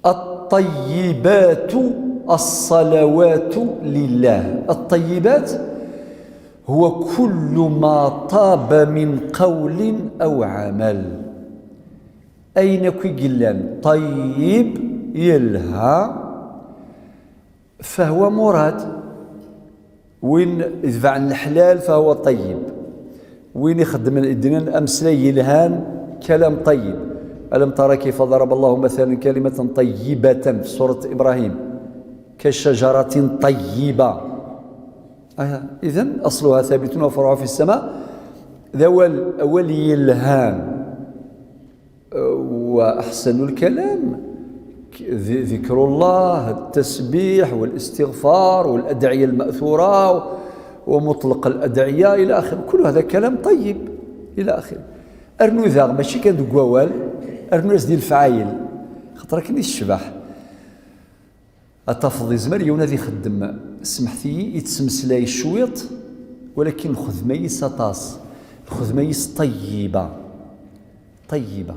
الطيبات الصلوات لله. الطيبات هو كل ما طاب من قول أو عمل. أين كيقلان طيب يلها فهو مراد، وين يدفع عن الحلال فهو طيب، وين يخدم الدنيا أمثلة يلهان كلام طيب. ألم ترى كيف ضرب الله مثلا كلمة طيبة في سورة إبراهيم كشجرة طيبة. إذن أصلها ثابت وفرعها في السماء. أول يلهان. وأحسن الكلام ذكر الله، التسبيح والاستغفار والأدعية المأثورة ومطلق الأدعية إلى آخره، كل هذا كلام طيب إلى آخره. أرنو ذا ماشي كان دوك ووال، أرنو ناس ديال الفعايل خاطر كني الشبح أتفضي زمر يونادي يخدم سمحتي يتسمسلاي شويط، ولكن الخدمة يسطاس، الخدمة طيبة طيبة.